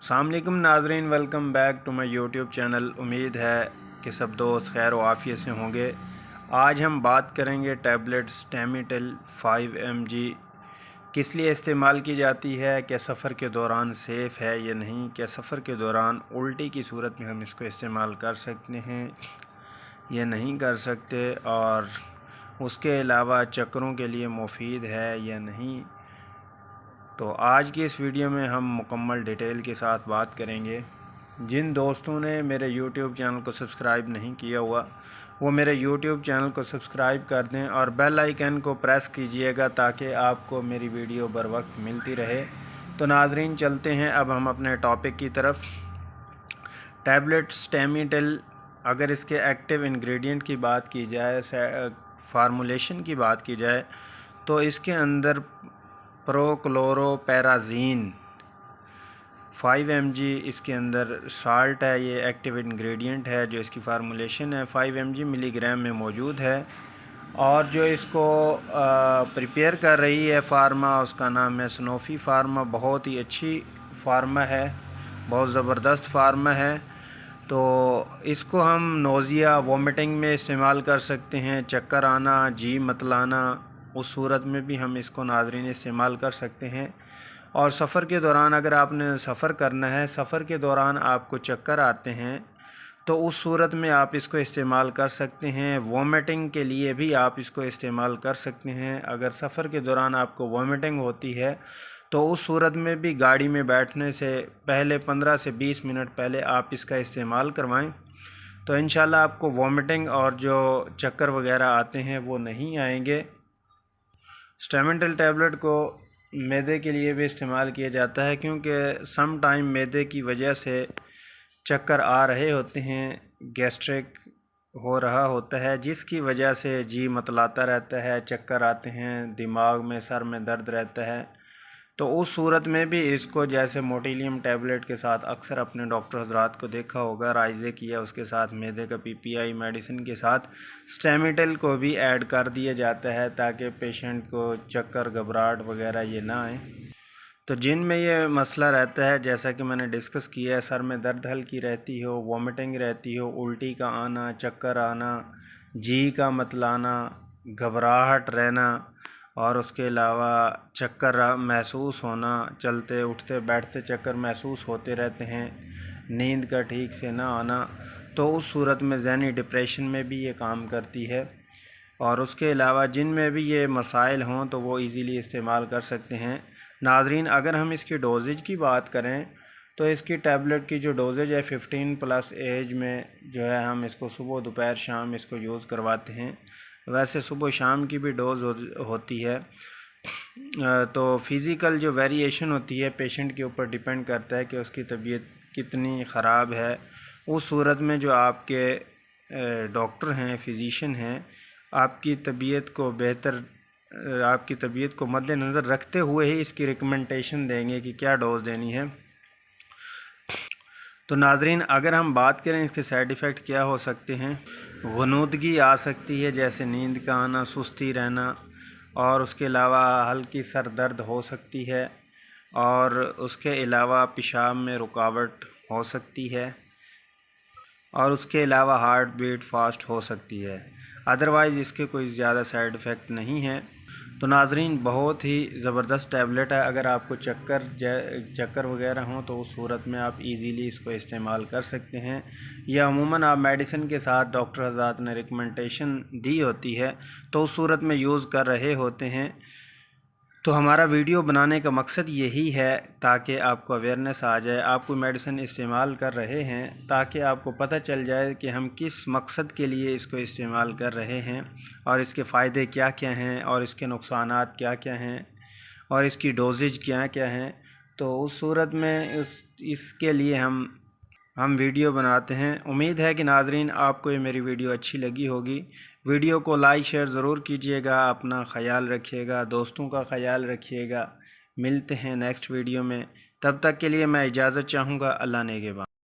अस्सलाम वालेकुम नाज़रीन, welcome back to my YouTube channel. उम्मीद है कि सब दोस्त खैर व आफ़ियत से होंगे। आज हम बात करेंगे टैबलेट स्टेमिटेल 5 mg किस लिए इस्तेमाल की जाती है, क्या सफ़र के दौरान सेफ़ है या नहीं, क्या सफ़र के दौरान उल्टी की सूरत में हम इसको इस्तेमाल कर सकते हैं या नहीं कर सकते, और उसके अलावा चक्करों के लिए मुफीद है या नहीं। तो आज की इस वीडियो में हम मुकम्मल डिटेल के साथ बात करेंगे। जिन दोस्तों ने मेरे YouTube चैनल को सब्सक्राइब नहीं किया हुआ वो मेरे YouTube चैनल को सब्सक्राइब कर दें और बेल आइकन को प्रेस कीजिएगा ताकि आपको मेरी वीडियो बर वक्त मिलती रहे। तो नाज़रीन, चलते हैं अब हम अपने टॉपिक की तरफ। टैबलेट स्टेमिटेल, अगर इसके एक्टिव इंग्रेडिएंट की बात की जाए, फार्मूलेशन की बात की जाए, तो इसके अंदर प्रोक्लोरोपेराज़ीन 5 mg इसके अंदर साल्ट है, ये एक्टिव इंग्रेडिएंट है। जो इसकी फार्मूलेशन है 5 mg मिलीग्राम में मौजूद है, और जो इसको प्रिपेयर कर रही है फार्मा, उसका नाम है सनोफी फार्मा। बहुत ही अच्छी फार्मा है, बहुत ज़बरदस्त फार्मा है। तो इसको हम नोज़िया वोमिटिंग में इस्तेमाल कर सकते हैं, चक्कर आना, जी मतलाना, उस सूरत में भी हम इसको नाज़रीन इस्तेमाल कर सकते हैं। और सफ़र के दौरान अगर आपने सफ़र करना है, सफ़र के दौरान आपको चक्कर आते हैं, तो उस सूरत में आप इसको इस्तेमाल कर सकते हैं। वोमिटिंग के लिए भी आप इसको इस्तेमाल कर सकते हैं। अगर सफ़र के दौरान आपको वोमिटिंग होती है तो उस सूरत में भी गाड़ी में बैठने से पहले 15 से 20 मिनट पहले आप इसका इस्तेमाल करवाएं, तो इंशाल्लाह आपको वोमिटिंग और जो चक्कर वगैरह आते हैं वो नहीं आएंगे। स्टेमिटेल टैबलेट को मैदे के लिए भी इस्तेमाल किया जाता है, क्योंकि सम टाइम मैदे की वजह से चक्कर आ रहे होते हैं, गैस्ट्रिक हो रहा होता है, जिसकी वजह से जी मतलाता रहता है, चक्कर आते हैं, दिमाग में सर में दर्द रहता है। तो उस सूरत में भी इसको जैसे मोटिलियम टैबलेट के साथ अक्सर अपने डॉक्टर हजरात को देखा होगा, राइज़े किया, उसके साथ मैदे का PPI मेडिसिन के साथ स्टेमिटेल को भी ऐड कर दिया जाता है ताकि पेशेंट को चक्कर, घबराहट वगैरह ये ना आए। तो जिन में ये मसला रहता है, जैसा कि मैंने डिस्कस किया है, सर में दर्द हल्की रहती हो, वॉमिटिंग रहती हो, उल्टी का आना, चक्कर आना, जी का मतलाना, घबराहट रहना, और उसके अलावा चक्कर महसूस होना, चलते उठते बैठते चक्कर महसूस होते रहते हैं, नींद का ठीक से ना आना, तो उस सूरत में ज़हनी डिप्रेशन में भी ये काम करती है। और उसके अलावा जिन में भी ये मसाइल हों तो वो इजीली इस्तेमाल कर सकते हैं। नाज़रीन, अगर हम इसकी डोजेज की बात करें तो इसकी टैबलेट की जो डोजेज है 15+ एज में जो है, हम इसको सुबह दोपहर शाम इसको यूज़ करवाते हैं। वैसे सुबह शाम की भी डोज़ होती है। तो फ़िज़िकल जो वेरिएशन होती है पेशेंट के ऊपर डिपेंड करता है कि उसकी तबीयत कितनी ख़राब है। उस सूरत में जो आपके डॉक्टर हैं, फिजिशियन हैं, आपकी तबीयत को आपकी तबीयत को मद्देनज़र रखते हुए ही इसकी रिकमेंडेशन देंगे कि क्या डोज़ देनी है। तो नाज़रीन, अगर हम बात करें इसके साइड इफ़ेक्ट क्या हो सकते हैं, गुनूदगी आ सकती है, जैसे नींद का आना, सुस्ती रहना, और उसके अलावा हल्की सर दर्द हो सकती है, और उसके अलावा पेशाब में रुकावट हो सकती है, और उसके अलावा हार्ट बीट फास्ट हो सकती है। अदरवाइज़ इसके कोई ज़्यादा साइड इफ़ेक्ट नहीं है। तो नाज़रीन, बहुत ही ज़बरदस्त टैबलेट है। अगर आपको चक्कर वगैरह हों तो उस सूरत में आप इजीली इसको इस्तेमाल कर सकते हैं, या अमूमन आप मेडिसिन के साथ डॉक्टर हज़रात ने रिकमेंडेशन दी होती है तो उस सूरत में यूज़ कर रहे होते हैं। तो हमारा वीडियो बनाने का मकसद यही है ताकि आपको अवेयरनेस आ जाए, आप कोई मेडिसिन इस्तेमाल कर रहे हैं ताकि आपको पता चल जाए कि हम किस मकसद के लिए इसको इस्तेमाल कर रहे हैं, और इसके फ़ायदे क्या क्या हैं, और इसके नुकसानात क्या क्या हैं, और इसकी डोजेज क्या क्या हैं। तो उस सूरत में इसके लिए हम वीडियो बनाते हैं। उम्मीद है कि नाज़रीन आपको ये मेरी वीडियो अच्छी लगी होगी। वीडियो को लाइक शेयर ज़रूर कीजिएगा, अपना ख़याल रखिएगा, दोस्तों का ख़याल रखिएगा। मिलते हैं नेक्स्ट वीडियो में, तब तक के लिए मैं इजाज़त चाहूँगा। अल्लाह नेगेबान।